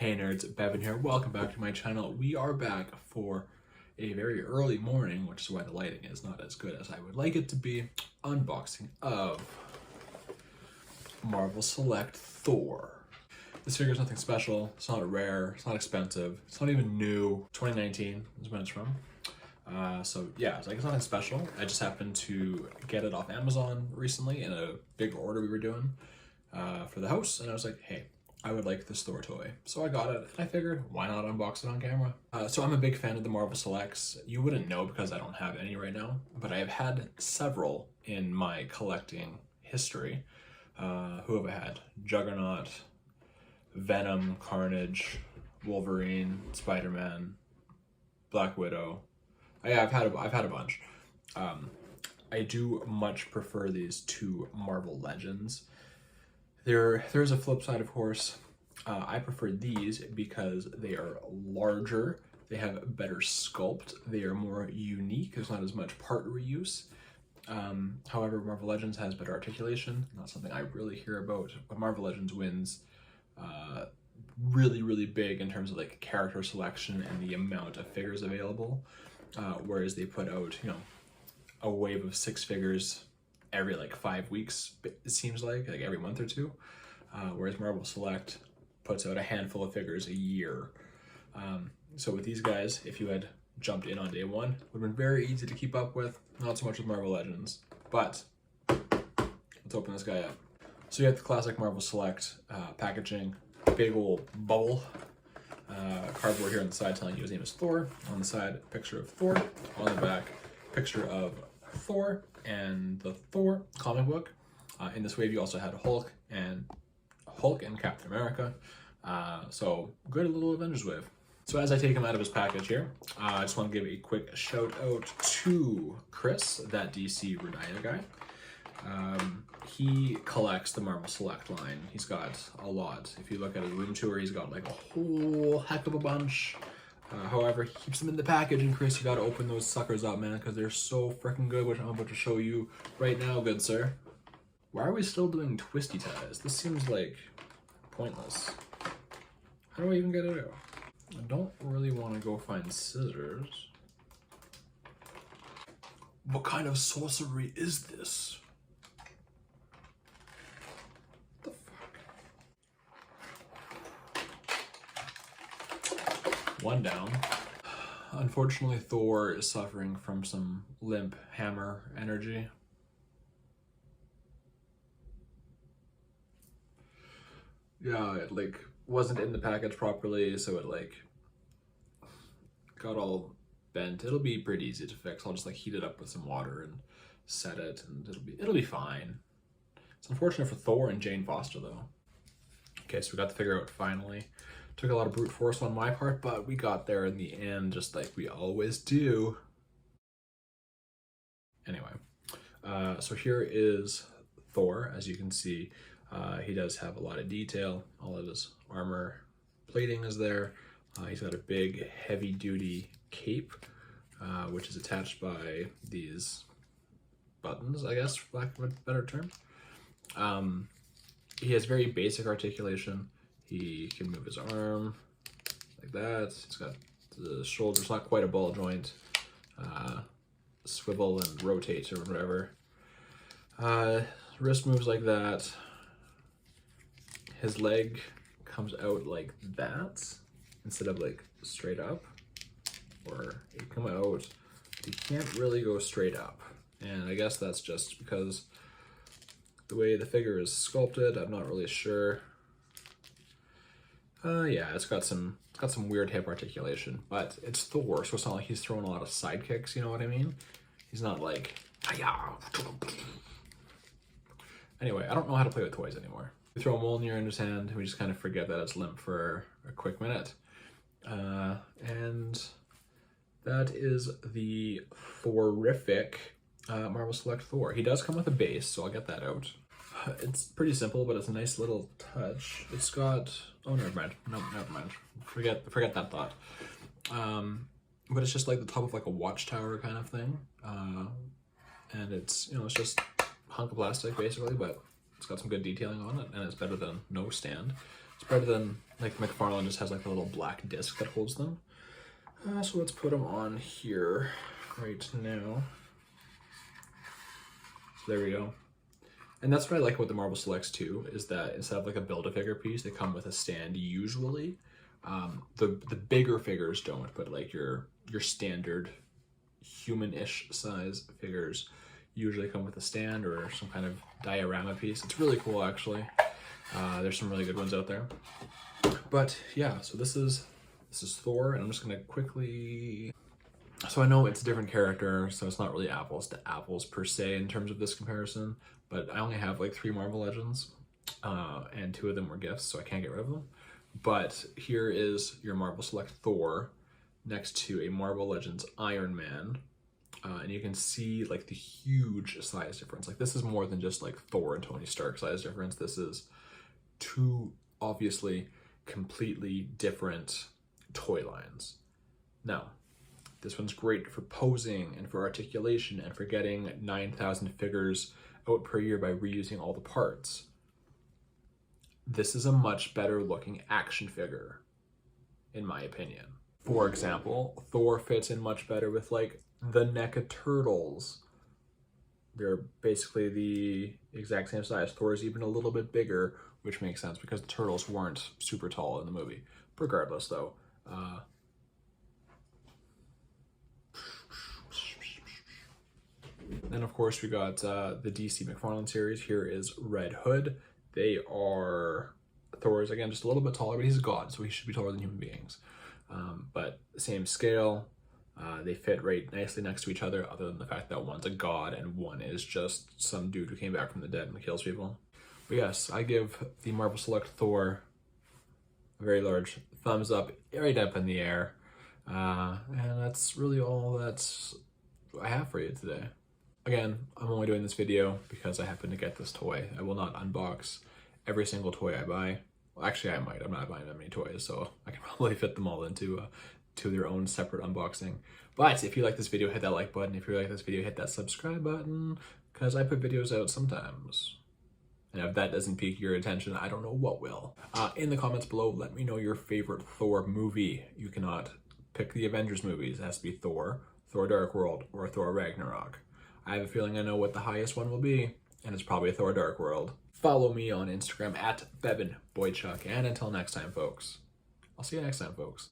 Hey nerds, Bevan here. Welcome back to my channel. We are back for a very early morning, which is why the lighting is not as good as I would like it to be. Unboxing of Marvel Select Thor. This figure is nothing special. It's not rare. It's not expensive. It's not even new. 2019 is when it's from. So yeah, it's nothing special. I just happened to get it off Amazon recently in a big order we were doing for the house, and I was like, hey, I would like this Thor toy. So I got it, and I figured, why not unbox it on camera? So I'm a big fan of the Marvel Selects. You wouldn't know because I don't have any right now, but I have had several in my collecting history. Who have I had? Juggernaut, Venom, Carnage, Wolverine, Spider-Man, Black Widow. I've had a bunch. I do much prefer these to Marvel Legends. There's a flip side, of course. I prefer these because they are larger, they have better sculpt, they are more unique, there's not as much part reuse. However, Marvel Legends has better articulation, not something I really hear about, but Marvel Legends wins really big in terms of like character selection and the amount of figures available, whereas they put out, a wave of 6 figures every like 5 weeks, it seems like every month or two, whereas Marvel Select puts out a handful of figures a year. So with these guys, if you had jumped in on day one, it would have been very easy to keep up with, not so much with Marvel Legends. But let's open this guy up. So you have the classic Marvel Select packaging, big old bubble, cardboard here on the side telling you his name is Thor. On the side, picture of Thor. On the back, picture of Thor and the Thor comic book. In this wave, you also had Hulk and Captain America. So good little Avengers wave. So as I take him out of his package here, I just want to give a quick shout out to Chris, that DC Renaya guy. He collects the Marvel Select line. He's got a lot. If you look at his room tour, he's got like a whole heck of a bunch. However, he keeps them in the package, and Chris, you gotta open those suckers up, man, because they're so freaking good, which I'm about to show you right now, good sir. Why are we still doing twisty ties? This seems like pointless. How do I even get it out? I don't really want to go find scissors. What kind of sorcery is this? What the fuck? One down. Unfortunately, Thor is suffering from some limp hammer energy. Yeah, it wasn't in the package properly, so it got all bent. It'll be pretty easy to fix. I'll just heat it up with some water and set it, and it'll be fine. It's unfortunate for Thor and Jane Foster though. Okay, so we got the figure out finally. Took a lot of brute force on my part, but we got there in the end, just like we always do. Anyway, so here is Thor. As you can see, he does have a lot of detail. All of his armor plating is there. He's got a big heavy-duty cape, which is attached by these buttons, I guess, for lack of a better term. He has very basic articulation. He can move his arm like that. He's got the shoulders, not quite a ball joint. Swivel and rotate or whatever. Wrist moves like that. His leg comes out like that instead of straight up, or it come out, he can't really go straight up. And I guess that's just because the way the figure is sculpted, I'm not really sure. Yeah, it's got some weird hip articulation, but it's Thor, so it's not like he's throwing a lot of side kicks, you know what I mean? He's not like, hi-ya. Anyway, I don't know how to play with toys anymore. We throw a Mjolnir in his hand, and we just kind of forget that it's limp for a quick minute. And that is the Thorific Marvel Select Thor. He does come with a base, so I'll get that out. It's pretty simple, but it's a nice little touch. It's got, oh, never mind. No, never mind. Forget that thought. But it's just like the top of a watchtower kind of thing. And it's, it's just a hunk of plastic basically, but it's got some good detailing on it, and it's better than no stand. It's better than, like, McFarlane just has like a little black disc that holds them. So let's put them on here right now. So there we go. And that's what I like about the Marvel Selects too, is that instead of like a Build-A-Figure piece, they come with a stand usually. The bigger figures don't, but like your standard human-ish size figures usually come with a stand or some kind of diorama piece. It's really cool, actually. There's some really good ones out there. But yeah, so this is Thor, and I'm just gonna quickly. So I know it's a different character, so it's not really apples to apples per se in terms of this comparison. But I only have like 3 Marvel Legends, and 2 of them were gifts, so I can't get rid of them. But here is your Marvel Select Thor next to a Marvel Legends Iron Man. And you can see like the huge size difference. Like this is more than just like Thor and Tony Stark size difference. This is 2 obviously completely different toy lines. Now, this one's great for posing and for articulation and for getting 9,000 figures out per year by reusing all the parts. This is a much better looking action figure, in my opinion. For example, Thor fits in much better with like the NECA Turtles. They're basically the exact same size. Thor is even a little bit bigger, which makes sense because the Turtles weren't super tall in the movie. Regardless though, then of course we got the DC McFarlane series. Here is Red Hood. They are, Thor is again just a little bit taller, but he's a god, so he should be taller than human beings. But same scale. They fit right nicely next to each other than the fact that one's a god and one is just some dude who came back from the dead and kills people. But yes, I give the Marvel Select Thor a very large thumbs up, right up in the air. And that's really all that I have for you today. Again, I'm only doing this video because I happen to get this toy. I will not unbox every single toy I buy. Well, actually I might. I'm not buying that many toys, so I can probably fit them all into their own separate unboxing. But if you like this video, hit that like button. If you like this video, hit that subscribe button, because I put videos out sometimes. And if that doesn't pique your attention, I don't know what will. In the comments below, let me know your favorite Thor movie. You cannot pick the Avengers movies. It has to be Thor, Thor Dark World, or Thor Ragnarok. I have a feeling I know what the highest one will be, and it's probably Thor Dark World. Follow me on Instagram at BevanBoychuk. And until next time, folks, I'll see you next time, folks.